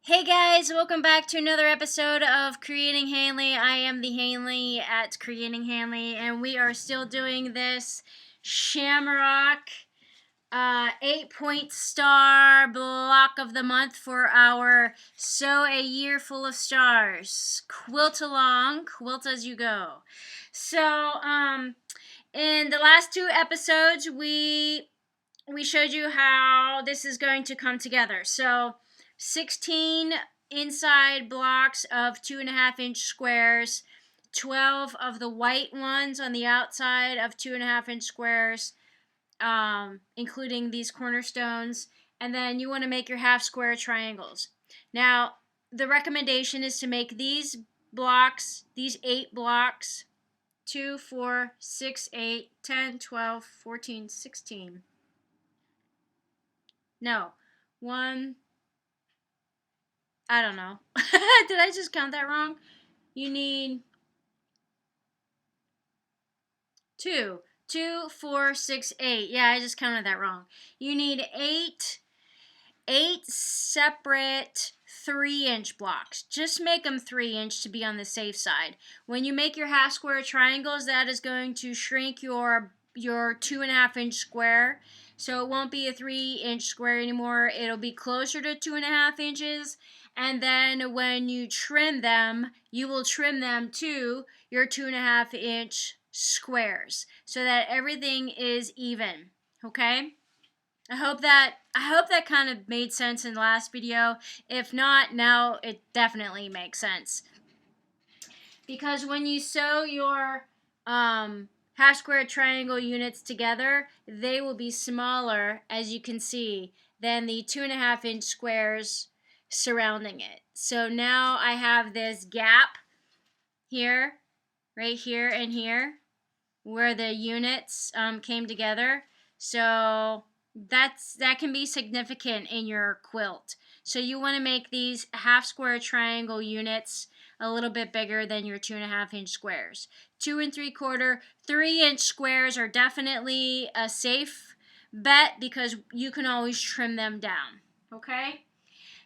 Hey guys, welcome back to another episode of Creating Hanley. I am the Hanley at Creating Hanley, and we are still doing this Shamrock 8-point star block of the month for our Sew a Year Full of Stars. Quilt along, quilt as you go. So, in the last two episodes, we showed you how this is going to come together. So 16 inside blocks of 2.5-inch squares, 12 of the white ones on the outside of 2.5-inch squares, including these cornerstones, and then you want to make your half square triangles. Now, the recommendation is to make these blocks, these 8 blocks, 2, 4, 6, 8, 10, 12, 14, 16. No. One. I don't know. Did I just count that wrong? You need 2. 2, 4, 6, 8. Yeah, I just counted that wrong. You need 8 separate 3-inch blocks. Just make them 3-inch to be on the safe side. When you make your half square triangles, that is going to shrink your 2.5-inch square. So it won't be a 3-inch square anymore. It'll be closer to 2.5 inches. And then when you trim them, you will trim them to your 2.5-inch squares so that everything is even. Okay? I hope that kind of made sense in the last video. If not, now it definitely makes sense. Because when you sew your half square triangle units together, they will be smaller, as you can see, than the 2.5-inch squares surrounding it. So now I have this gap here, right here and here, where the units came together. So that can be significant in your quilt. So you want to make these half square triangle units a little bit bigger than your 2.5-inch squares. 2 3/4, 3-inch squares are definitely a safe bet because you can always trim them down. Okay?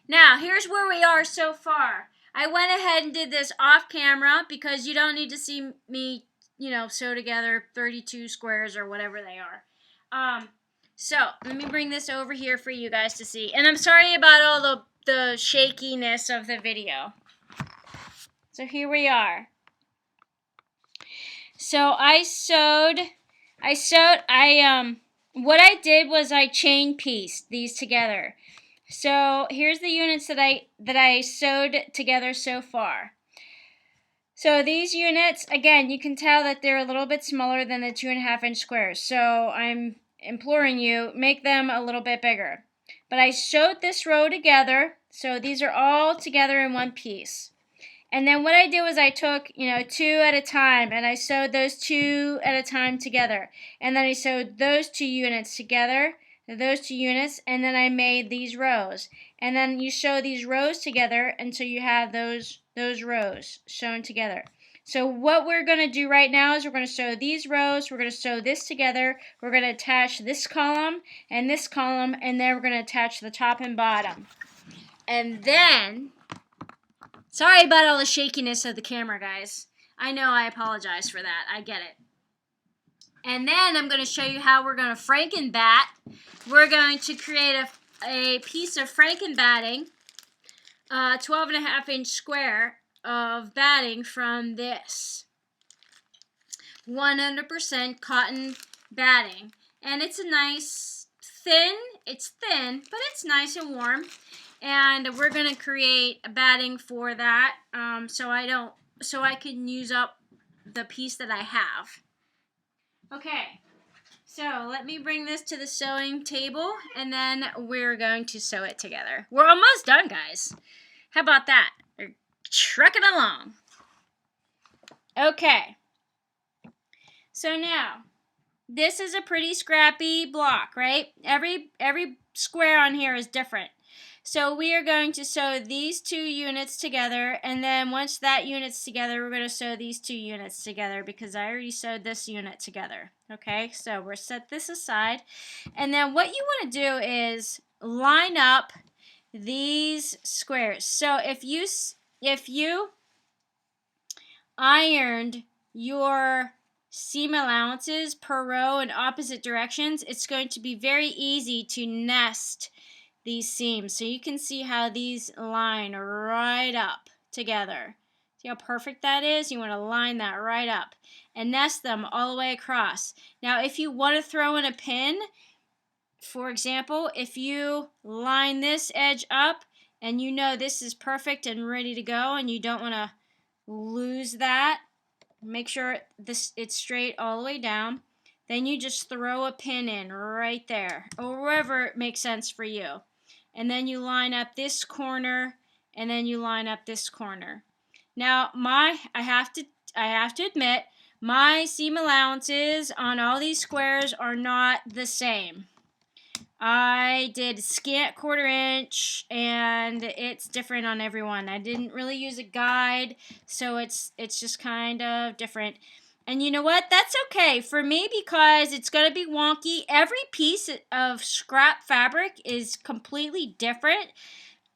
Now, here's where we are so far. I went ahead and did this off camera because you don't need to see me, sew together 32 squares or whatever they are. So, let me bring this over here for you guys to see. And I'm sorry about all the shakiness of the video. So, here we are. So, what I did was I chain pieced these together. So here's the units that I sewed together so far. So these units, again, you can tell that they're a little bit smaller than the 2.5-inch squares. So I'm imploring you, make them a little bit bigger. But I sewed this row together, so these are all together in one piece. And then what I did was I took, 2 at a time, and I sewed those 2 at a time together. And then I sewed those 2 units together, those 2 units, and then I made these rows. And then you sew these rows together until you have those rows sewn together. So what we're going to do right now is we're going to sew these rows, we're going to sew this together, we're going to attach this column, and then we're going to attach the top and bottom. And then, sorry about all the shakiness of the camera, guys. I know, I apologize for that. I get it. And then I'm going to show you how we're going to FrankenBat. We're going to create a piece of FrankenBatting, 12.5-inch square of batting from this 100% cotton batting. And it's a nice it's thin, but it's nice and warm. And we're going to create a batting for that so I can use up the piece that I have. Okay, so let me bring this to the sewing table, and then we're going to sew it together. We're almost done, guys. How about that? We're trucking along. Okay, so now, this is a pretty scrappy block, right? Every square on here is different. So we are going to sew these 2 units together, and then once that unit's together, we're going to sew these 2 units together because I already sewed this unit together. Okay, so we'll set this aside. And then what you want to do is line up these squares. So if you ironed your seam allowances per row in opposite directions, it's going to be very easy to nest these seams. So you can see how these line right up together. See how perfect that is? You want to line that right up and nest them all the way across. Now if you want to throw in a pin, for example, if you line this edge up and you know this is perfect and ready to go and you don't want to lose that, make sure it's straight all the way down, then you just throw a pin in right there or wherever it makes sense for you. And then you line up this corner and then you line up this corner. Now I have to admit, my seam allowances on all these squares are not the same. I did scant 1/4 inch and it's different on everyone. I didn't really use a guide, so it's just kind of different. And you know what? That's okay for me because it's going to be wonky. Every piece of scrap fabric is completely different.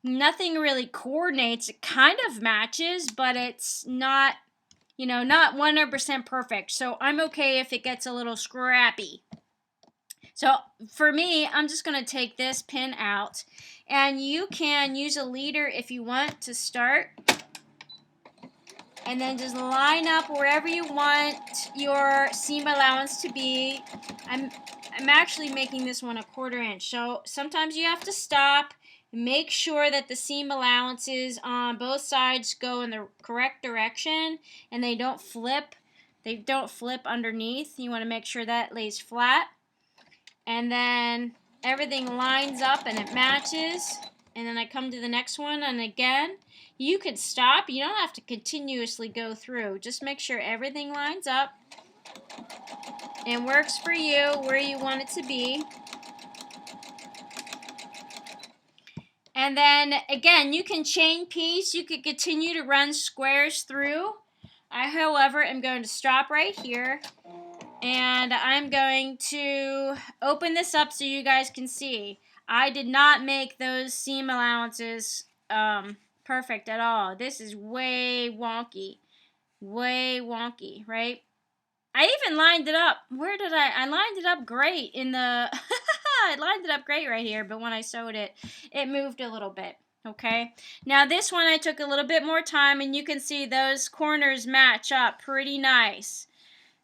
Nothing really coordinates. It kind of matches, but it's not, not 100% perfect. So I'm okay if it gets a little scrappy. So for me, I'm just going to take this pin out, and you can use a leader if you want to start, and then just line up wherever you want your seam allowance to be. I'm actually making this one 1/4 inch, so sometimes you have to stop, make sure that the seam allowances on both sides go in the correct direction and they don't flip. They don't flip underneath. You want to make sure that lays flat. And then everything lines up and it matches. And then I come to the next one, and again, you could stop. You don't have to continuously go through. Just make sure everything lines up and works for you where you want it to be. And then again, you can chain piece. You could continue to run squares through. I, however, am going to stop right here. And I'm going to open this up so you guys can see. I did not make those seam allowances perfect at all. This is way wonky. Way wonky, right? I even lined it up. Where did I lined it up great in the... I lined it up great right here, but when I sewed it, it moved a little bit. Okay? Now this one I took a little bit more time, and you can see those corners match up pretty nice.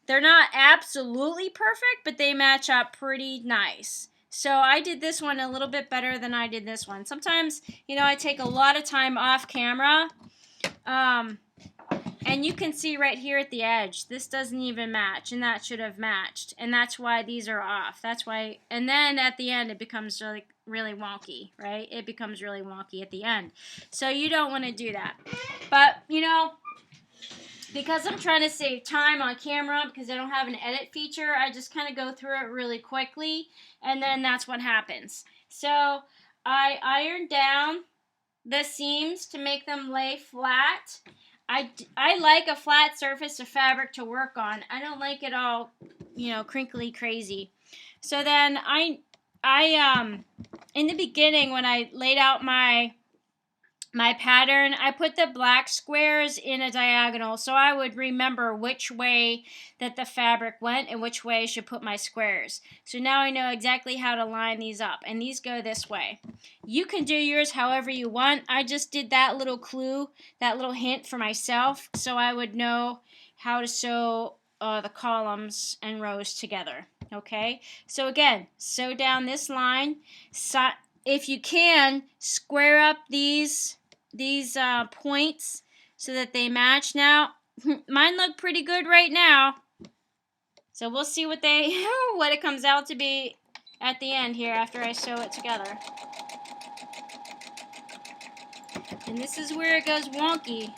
They're not absolutely perfect, but they match up pretty nice. So I did this one a little bit better than I did this one. Sometimes, I take a lot of time off camera. And you can see right here at the edge, this doesn't even match, and that should have matched. And that's why these are off. That's why, and then at the end, it becomes really wonky, right? It becomes really wonky at the end. So you don't want to do that. But, because I'm trying to save time on camera, because I don't have an edit feature, I just kind of go through it really quickly, and then that's what happens. So I ironed down the seams to make them lay flat. I like a flat surface of fabric to work on. I don't like it all, crinkly crazy. So then I in the beginning when I laid out my pattern, I put the black squares in a diagonal so I would remember which way that the fabric went and which way I should put my squares. So now I know exactly how to line these up, and these go this way. You can do yours however you want. I just did that little clue, that little hint for myself, so I would know how to sew the columns and rows together. Okay, so again, sew down this line. So if you can, square up these points so that they match. Now mine look pretty good right now, so we'll see what it comes out to be at the end here after I sew it together. And this is where it goes wonky.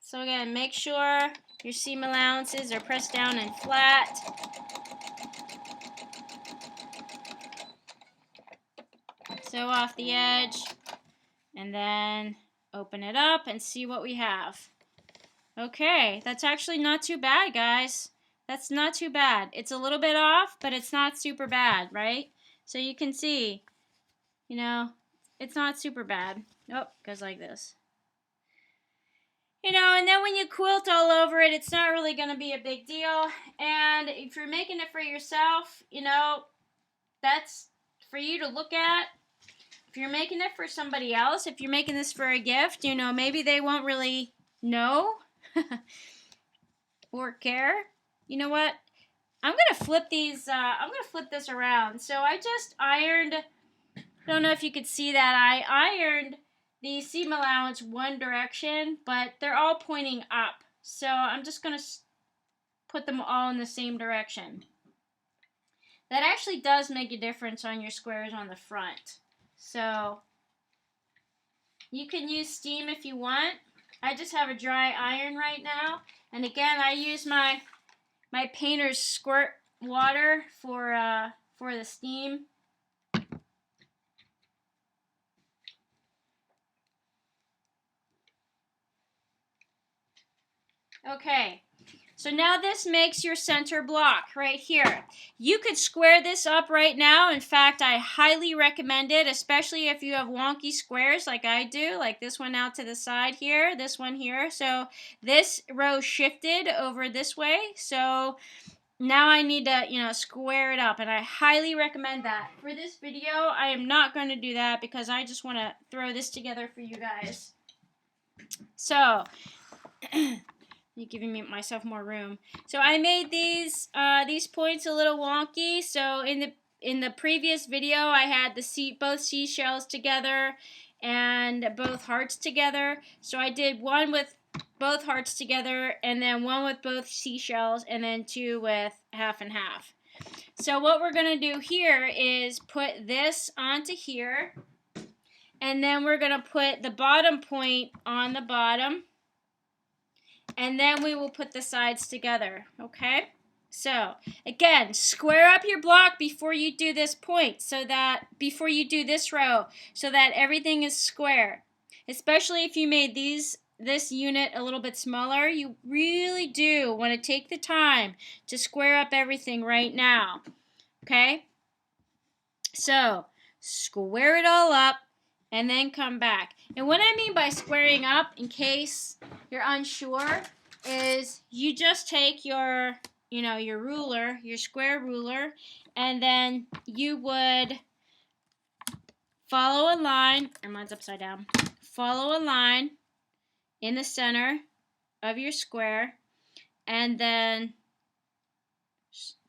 So again, make sure your seam allowances are pressed down and flat. Sew off the edge, and then open it up and see what we have. Okay, that's actually not too bad, guys. That's not too bad. It's a little bit off, but it's not super bad, right? So you can see, you know, it's not super bad. Oh, goes like this. You know, and then when you quilt all over it, it's not really going to be a big deal. And if you're making it for yourself, you know, that's for you to look at. If you're making it for somebody else, if you're making this for a gift, you know, maybe they won't really know or care. You know what? I'm going to flip these, I'm going to flip this around. So I just ironed, I don't know if you could see that, I ironed the seam allowance one direction, but they're all pointing up. So I'm just going to put them all in the same direction. That actually does make a difference on your squares on the front. So you can use steam if you want. I just have a dry iron right now. And again, I use my painter's squirt water for the steam. Okay, so now this makes your center block right here. You could square this up right now. In fact, I highly recommend it, especially if you have wonky squares like I do, like this one out to the side here, this one here. So this row shifted over this way, so now I need to, you know, square it up, and I highly recommend that. For this video, I am not going to do that because I just want to throw this together for you guys. So you're giving myself more room. So I made these points a little wonky. So in the previous video, I had both seashells together and both hearts together. So I did one with both hearts together, and then one with both seashells, and then two with half and half. So what we're going to do here is put this onto here, and then we're going to put the bottom point on the bottom, and then we will put the sides together, okay? So, again, square up your block before you do this point, before you do this row, so that everything is square. Especially if you made this unit a little bit smaller, you really do want to take the time to square up everything right now, okay? So, square it all up and then come back. And what I mean by squaring up, in case you're unsure, is you just take your, you know, your ruler, your square ruler, and then you would follow a line, or mine's upside down, follow a line in the center of your square, and then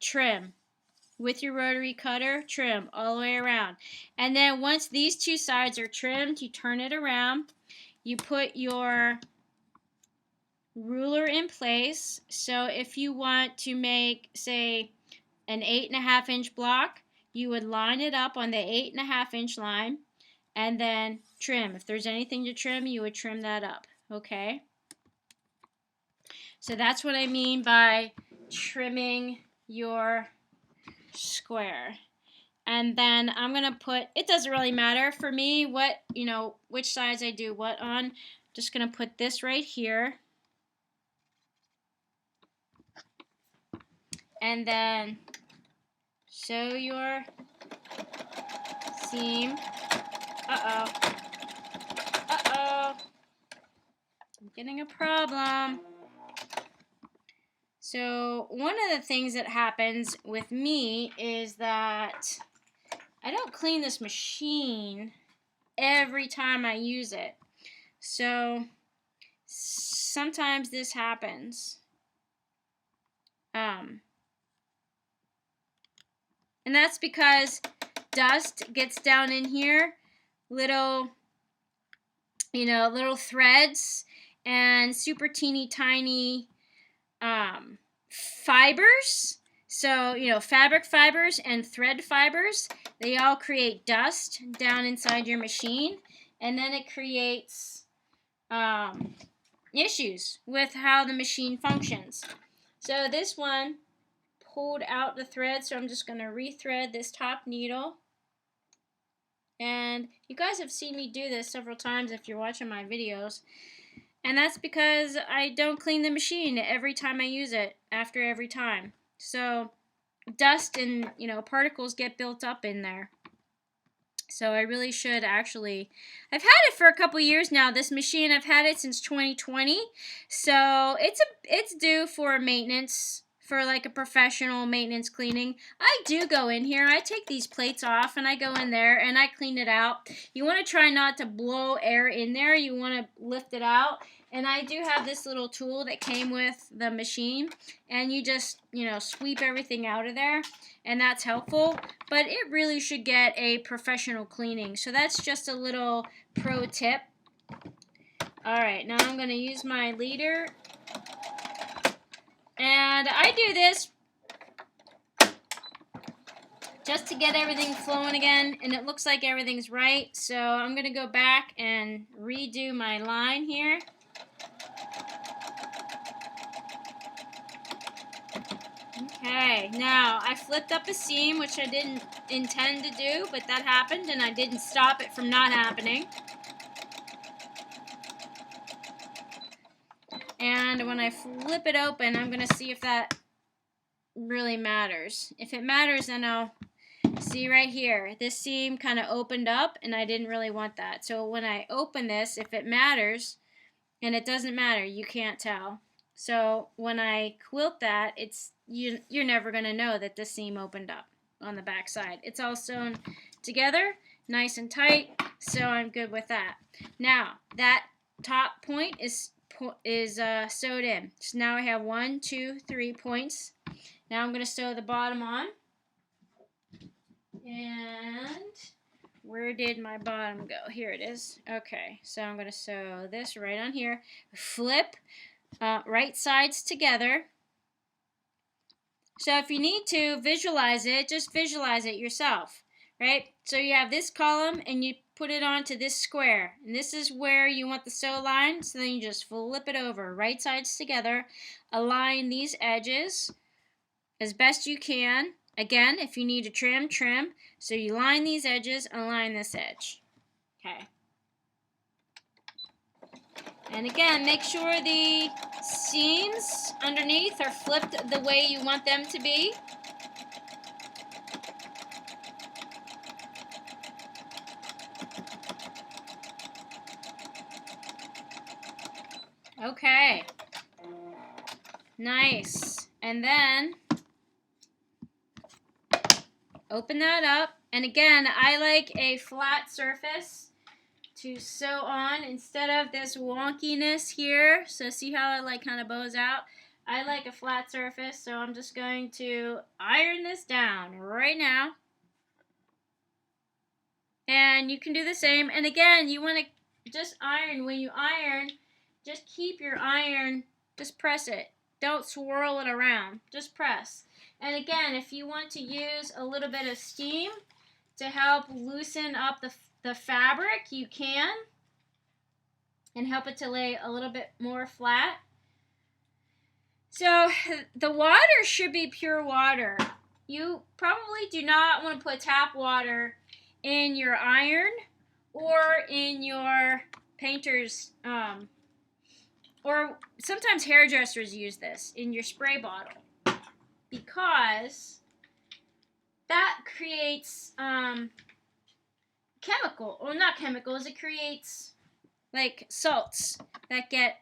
trim. With your rotary cutter, trim all the way around. And then once these two sides are trimmed, you turn it around. You put your ruler in place. So if you want to make, say, an 8.5 inch block, you would line it up on the 8.5 inch line and then trim. If there's anything to trim, you would trim that up. Okay? So that's what I mean by trimming your square. And then I'm gonna put, it doesn't really matter for me what, you know, which sides I do what on. Just gonna put this right here, and then sew your seam. Uh-oh, I'm getting a problem. So one of the things that happens with me is that I don't clean this machine every time I use it. So sometimes this happens. And that's because dust gets down in here, little threads and super teeny tiny fibers. So, fabric fibers and thread fibers, they all create dust down inside your machine, and then it creates issues with how the machine functions. So this one pulled out the thread, so I'm just going to rethread this top needle. And you guys have seen me do this several times if you're watching my videos. And that's because I don't clean the machine every time I use it, after every time. So dust and, particles get built up in there. So I really should actually, I've had it for a couple years now, this machine. I've had it since 2020. So it's due for maintenance, for like a professional maintenance cleaning. I do go in here, I take these plates off and I go in there and I clean it out. You want to try not to blow air in there. You want to lift it out. And I do have this little tool that came with the machine, and you just, sweep everything out of there, and that's helpful. But it really should get a professional cleaning. So that's just a little pro tip. Alright, now I'm going to use my leader. And I do this just to get everything flowing again, and it looks like everything's right. So I'm going to go back and redo my line here. Okay, now I flipped up a seam, which I didn't intend to do, but that happened, and I didn't stop it from not happening. And when I flip it open, I'm going to see if that really matters. If it matters, then I'll see right here. This seam kind of opened up, and I didn't really want that. So when I open this, if it matters, and it doesn't matter, you can't tell. So when I quilt that, you're never going to know that the seam opened up on the back side. It's all sewn together, nice and tight, so I'm good with that. Now, that top point is sewed in. So now I have 1, 2, 3 points. Now I'm going to sew the bottom on. And where did my bottom go? Here it is. Okay, so I'm going to sew this right on here. Flip right sides together. So if you need to visualize it, just visualize it yourself, right? So you have this column and you put it onto this square, and this is where you want the sew line. So then you just flip it over, right sides together, align these edges as best you can. Again, if you need to trim, trim. So you line these edges, align this edge. Okay. And again, make sure the seams underneath are flipped the way you want them to be. Okay. Nice. And then open that up. And again, I like a flat surface to sew on instead of this wonkiness here. So see how it like kind of bows out? I like a flat surface, so I'm just going to iron this down right now. And you can do the same. And again, you want to just iron. When you iron, just keep your iron, just press it. Don't swirl it around. Just press. And again, if you want to use a little bit of steam to help loosen up the fabric, you can, and help it to lay a little bit more flat. So the water should be pure water. You probably do not want to put tap water in your iron or in your painter's, or sometimes hairdressers use this in your spray bottle, because that creates not chemicals, it creates like salts that get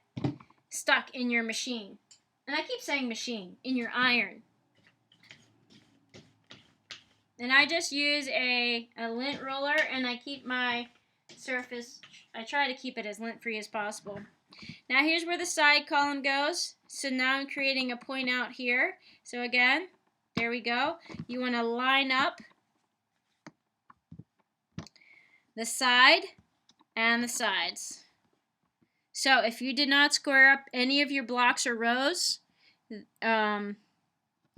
stuck in your machine. And I keep saying machine, in your iron. And I just use a lint roller, and I keep my surface, I try to keep it as lint free as possible. Now here's where the side column goes. So now I'm creating a point out here. So again, there we go. You want to line up the side and the sides. So if you did not square up any of your blocks or rows,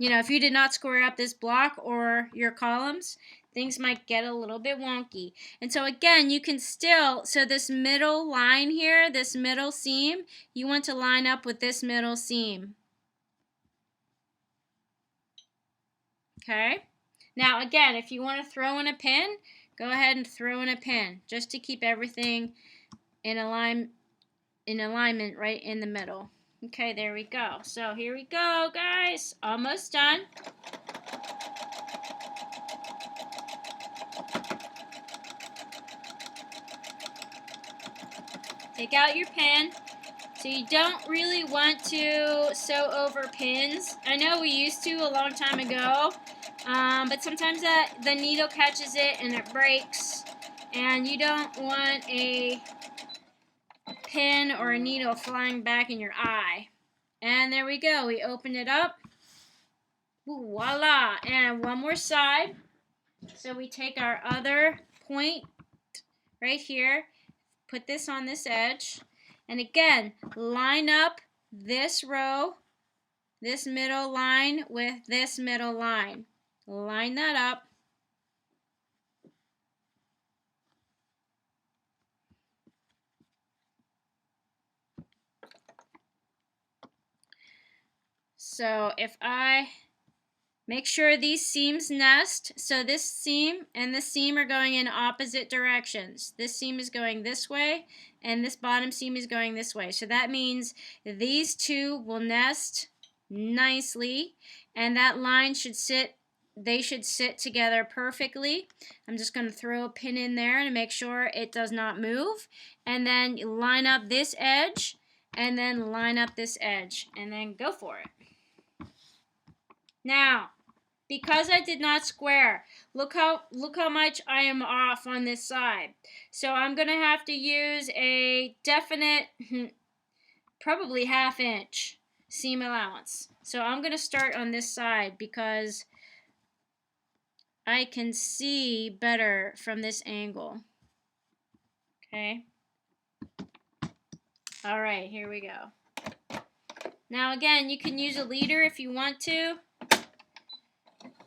if you did not square up this block or your columns, things might get a little bit wonky. And so again, you can still, so this middle line here, this middle seam, you want to line up with this middle seam. Okay? Now again, if you want to throw in a pin, go ahead and throw in a pin, just to keep everything in alignment right in the middle. Okay, there we go. So here we go, guys. Almost done. take out your pin. So you don't really want to sew over pins. I know we used to a long time ago, but sometimes the needle catches it and it breaks, and you don't want a pin or a needle flying back in your eye. And there we go. We open it up. Ooh, voila! And one more side. So we take our other point right here, put this on this edge, and again, line up this row, this middle line with this middle line. Line that up. So if I make sure these seams nest, so this seam and this seam are going in opposite directions. This seam is going this way, and this bottom seam is going this way. So that means these two will nest nicely, and that line should sit, they should sit together perfectly. I'm just going to throw a pin in there to make sure it does not move, and then line up this edge, and then line up this edge, and then go for it. Now, because I did not square, look how much I am off on this side. So I'm going to have to use a definite, probably 1/2 inch seam allowance. So I'm going to start on this side because I can see better from this angle. Okay. All right, here we go. Now again, you can use a leader if you want to,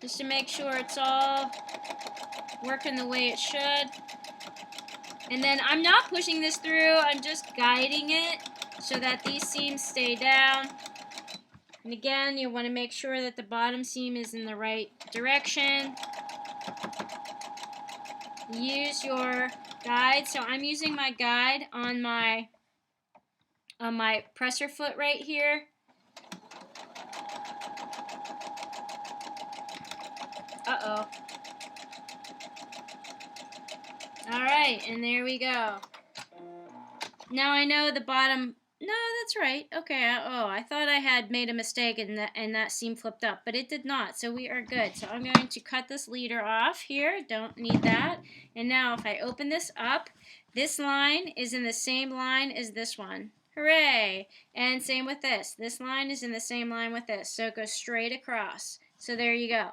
just to make sure it's all working the way it should. And then I'm not pushing this through, I'm just guiding it so that these seams stay down. And again, you want to make sure that the bottom seam is in the right direction. Use your guide. So I'm using my guide on my presser foot right here. Uh-oh. Alright, and there we go. Now I know the bottom... No, that's right. Okay, I thought I had made a mistake and that seam flipped up, but it did not, so we are good. So I'm going to cut this leader off here. Don't need that. And now if I open this up, this line is in the same line as this one. Hooray! And same with this. This line is in the same line with this, so it goes straight across. So there you go.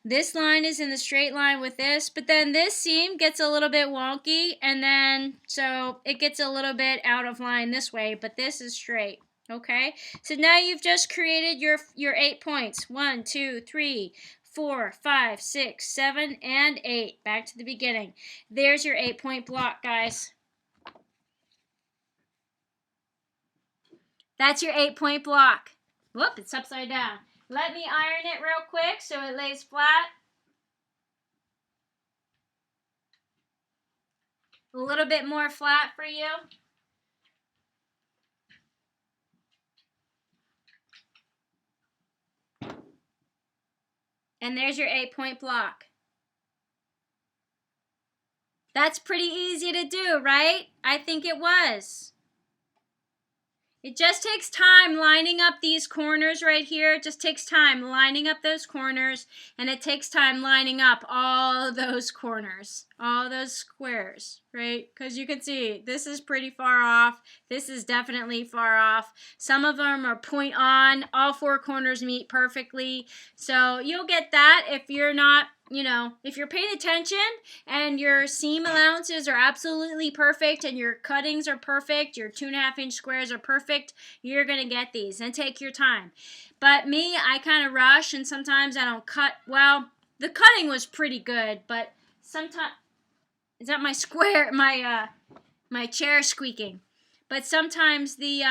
This line is in the straight line with this, but then this seam gets a little bit wonky, and then so it gets a little bit out of line this way, but this is straight. Okay? So now you've just created your 8 points. 1, 2, 3, 4, 5, 6, 7, and 8. Back to the beginning. There's your 8-point block, guys. That's your 8-point block. Whoop, it's upside down. Let me iron it real quick so it lays flat. A little bit more flat for you. And there's your 8-point block. That's pretty easy to do, right? I think it was. It just takes time lining up these corners right here. It just takes time lining up those corners, and it takes time lining up all those corners, all those squares, right? Because you can see this is pretty far off. This is definitely far off. Some of them are point on. All 4 corners meet perfectly. So you'll get that if you're not, if you're paying attention and your seam allowances are absolutely perfect and your cuttings are perfect, your 2.5 inch squares are perfect, you're going to get these, and take your time. But me, I kind of rush, and sometimes I don't cut. Well, the cutting was pretty good, but sometimes, is that my square, my chair squeaking? But sometimes the,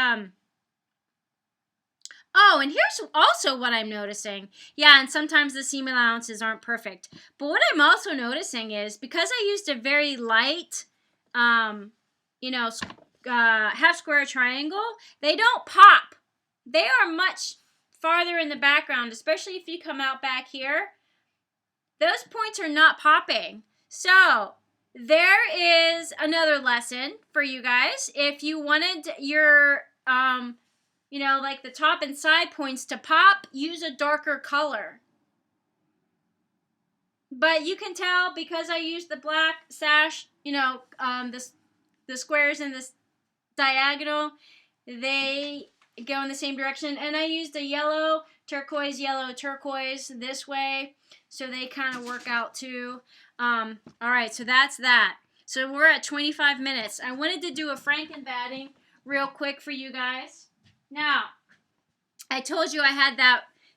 oh, and here's also what I'm noticing. Yeah, and sometimes the seam allowances aren't perfect. But what I'm also noticing is, because I used a very light, half square triangle, they don't pop. They are much farther in the background, especially if you come out back here. Those points are not popping. So, there is another lesson for you guys. If you wanted your, you know, like the top and side points to pop, use a darker color. But you can tell because I used the black sash, you know, the squares in this diagonal, they go in the same direction. And I used a yellow, turquoise, this way. So they kind of work out too. All right, so that's that. So we're at 25 minutes. I wanted to do a FrankenBatting real quick for you guys. Now, I told you I had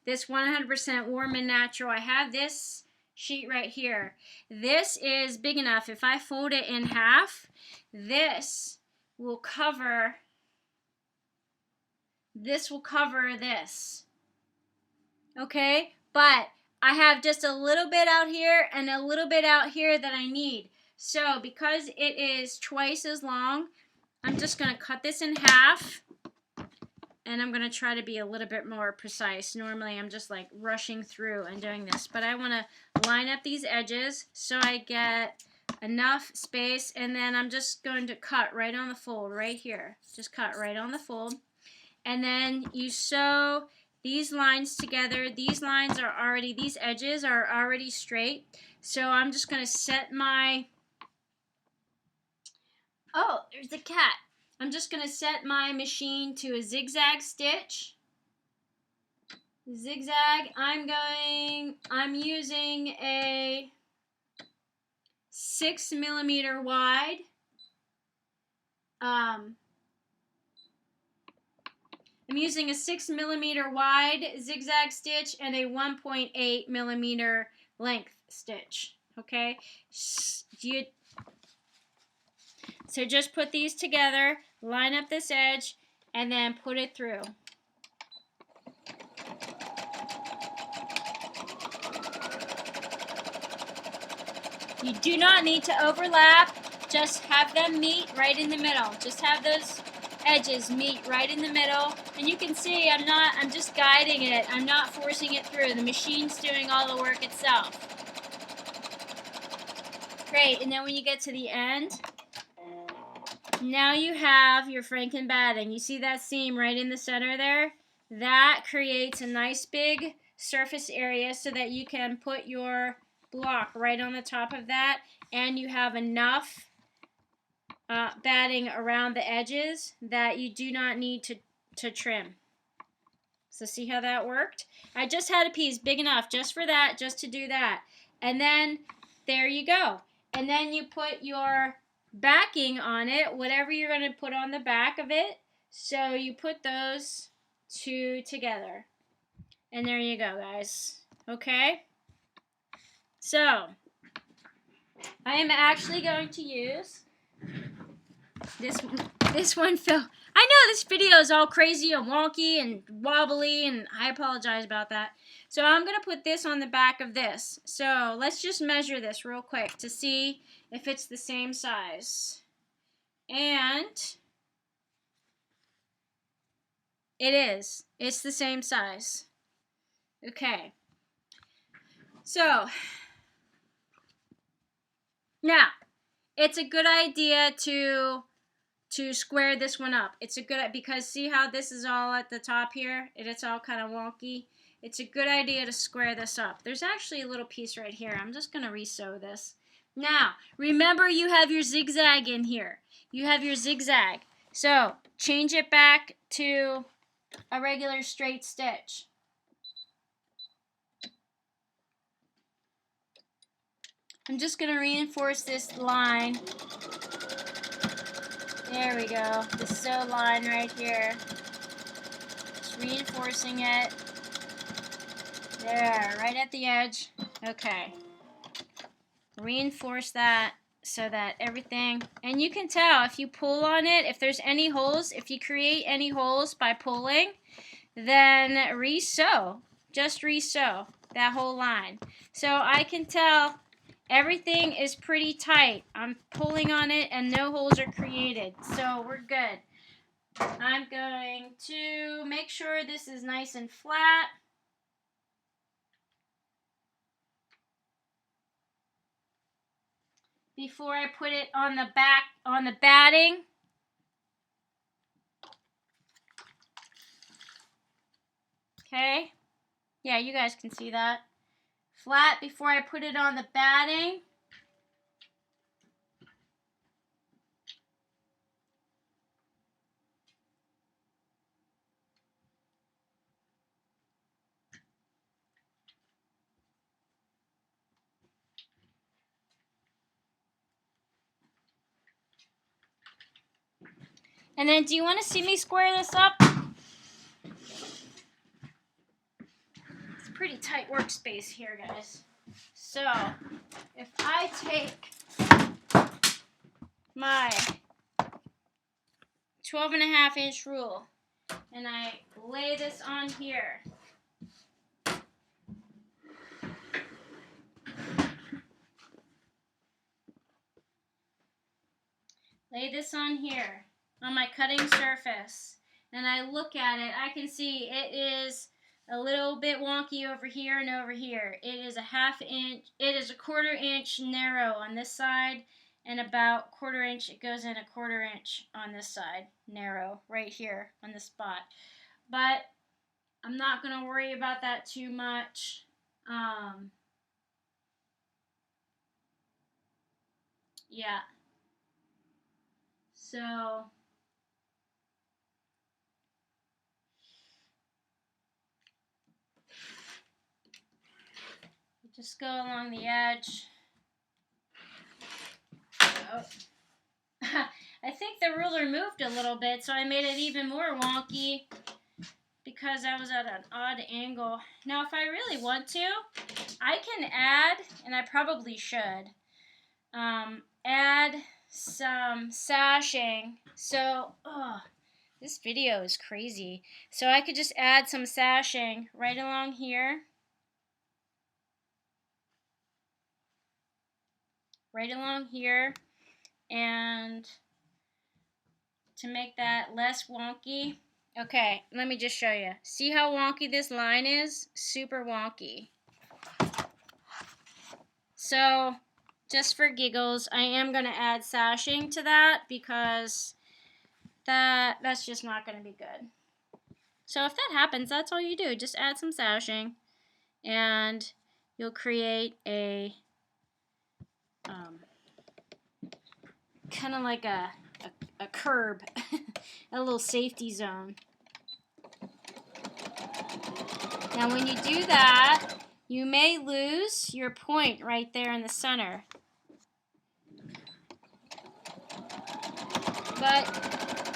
this 100% warm and natural. I have this sheet right here. This is big enough. If I fold it in half, this will cover this. Okay? But I have just a little bit out here and a little bit out here that I need. So because it is twice as long, I'm just going to cut this in half. And I'm going to try to be a little bit more precise. Normally I'm just like rushing through and doing this. But I want to line up these edges so I get enough space. And then I'm just going to cut right on the fold right here. Just cut right on the fold. And then you sew these lines together. These edges are already straight. So I'm just going to set my... Oh, there's the cat. I'm just going to set my machine to a zigzag stitch. Zigzag. I'm using a 6mm wide. I'm using a 6mm wide zigzag stitch and a 1.8mm length stitch. Okay? So just put these together, line up this edge, and then put it through. You do not need to overlap, just have them meet right in the middle. Just have those edges meet right in the middle. And you can see I'm just guiding it. I'm not forcing it through. The machine's doing all the work itself. Great, and then when you get to the end, now you have your FrankenBatting. You see that seam right in the center there? That creates a nice big surface area so that you can put your block right on the top of that, and you have enough batting around the edges that you do not need to trim. So see how that worked? I just had a piece big enough just for that, just to do that. And then there you go. And then you put your backing on it, whatever you're going to put on the back of it. So you put those two together. And there you go, guys. Okay? So, I am actually going to use this one, Phil. I know this video is all crazy and wonky and wobbly, and I apologize about that. So I'm going to put this on the back of this. So let's just measure this real quick to see if it's the same size. And it is. It's the same size. Okay. So, now, it's a good idea to square this one up. It's a good, because see how this is all at the top here? It's all kind of wonky. It's a good idea to square this up. There's actually a little piece right here. I'm just going to re-sew this. Now, remember you have your zigzag in here. You have your zigzag. So, change it back to a regular straight stitch. I'm just going to reinforce this line. There we go. The sew line right here. Just reinforcing it. There, right at the edge. Okay. Reinforce that so that everything, and you can tell if you pull on it, if there's any holes, if you create any holes by pulling, then re-sew. Just re-sew that whole line. So I can tell everything is pretty tight. I'm pulling on it and no holes are created. So we're good. I'm going to make sure this is nice and flat. before I put it on the back, on the batting. Okay. Yeah, you guys can see that. Flat before I put it on the batting. And then, do you want to see me square this up? It's a pretty tight workspace here, guys. So, if I take my 12.5-inch rule and I lay this on here, lay this on here on my cutting surface, and I look at it, I can see it is a little bit wonky over here and over here. It is a 1/2 inch, it is a 1/4 inch narrow on this side, and about 1/4 inch, it goes in a 1/4 inch on this side, narrow, right here on this spot. But I'm not going to worry about that too much. Yeah. So just go along the edge. Oh. I think the ruler moved a little bit, so I made it even more wonky because I was at an odd angle. Now, if I really want to, I can add, and I probably should, add some sashing. So, this video is crazy. So I could just add some sashing right along here. Right along here. And to make that less wonky. Okay, let me just show you. See how wonky this line is? Super wonky. So, just for giggles, I am going to add sashing to that because that's just not going to be good. So if that happens, that's all you do. Just add some sashing and you'll create a kind of like a curb, a little safety zone. Now when you do that, you may lose your point right there in the center. But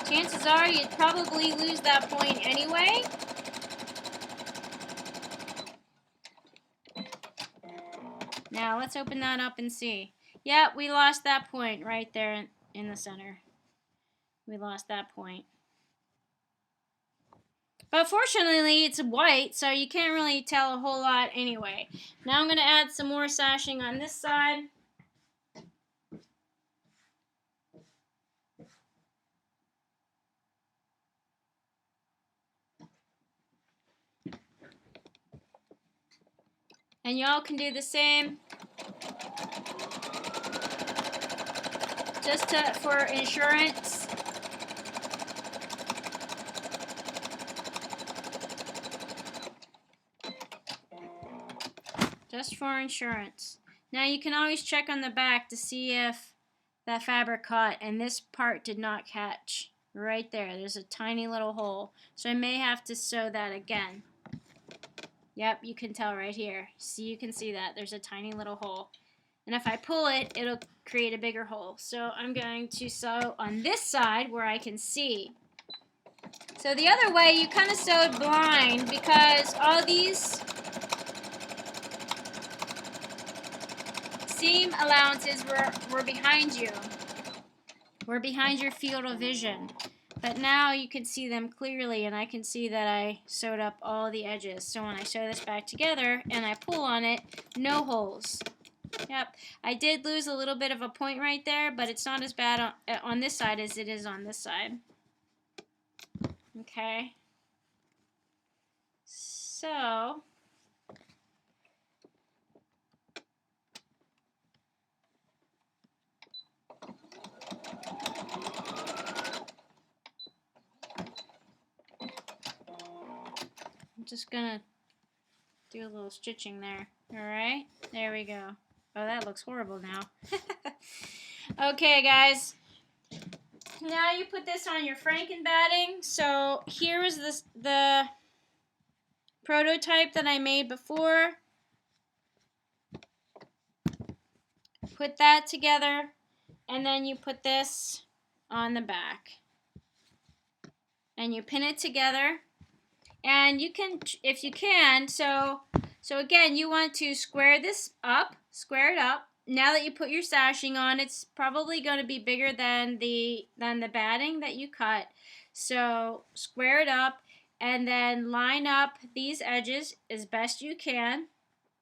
chances are you'd probably lose that point anyway. Now let's open that up and see. Yeah, we lost that point right there in the center. We lost that point. But fortunately, it's white, so you can't really tell a whole lot anyway. Now I'm going to add some more sashing on this side. And y'all can do the same. Just for insurance. Just for insurance. Now you can always check on the back to see if that fabric caught, and this part did not catch. Right there, there's a tiny little hole. So I may have to sew that again. Yep, you can tell right here. See, you can see that. There's a tiny little hole. And if I pull it, it'll create a bigger hole. So I'm going to sew on this side where I can see. So the other way, you kind of sewed blind because all these seam allowances were behind you. Were behind your field of vision. But now you can see them clearly, and I can see that I sewed up all the edges. So when I sew this back together and I pull on it, no holes. Yep, I did lose a little bit of a point right there, but it's not as bad on this side as it is on this side. Okay. So just gonna do a little stitching there. Alright, there we go. Oh, that looks horrible now. Okay, guys. Now you put this on your FrankenBatting. So here is the prototype that I made before. Put that together, and then you put this on the back. And you pin it together. And you can, if you can, so again, you want to square this up, square it up. Now that you put your sashing on, it's probably going to be bigger than the batting that you cut. So square it up and then line up these edges as best you can.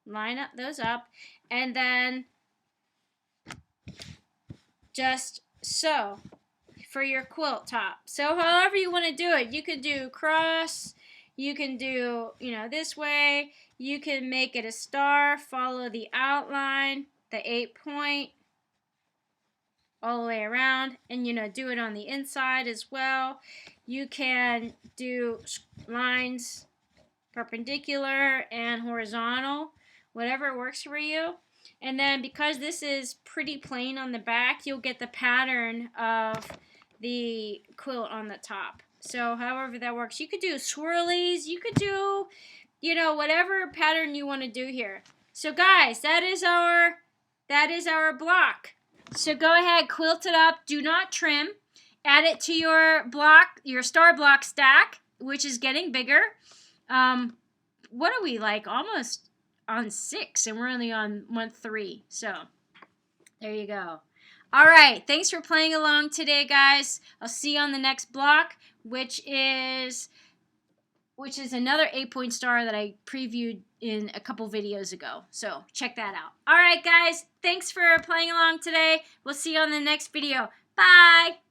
Line up those up and then just sew for your quilt top. So however you want to do it, you could do cross, you can do, this way. You can make it a star, follow the outline, the 8-point, all the way around, and do it on the inside as well. You can do lines perpendicular and horizontal, whatever works for you. And then because this is pretty plain on the back, you'll get the pattern of the quilt on the top. So however that works, you could do swirlies, you could do, whatever pattern you want to do here. So guys, that is our block. So go ahead, quilt it up, do not trim. Add it to your block, your star block stack, which is getting bigger. What are we, like almost on 6 and we're only on month 3. So there you go. All right, thanks for playing along today, guys. I'll see you on the next block, which is another 8-point star that I previewed in a couple videos ago. So check that out. All right, guys, thanks for playing along today. We'll see you on the next video. Bye.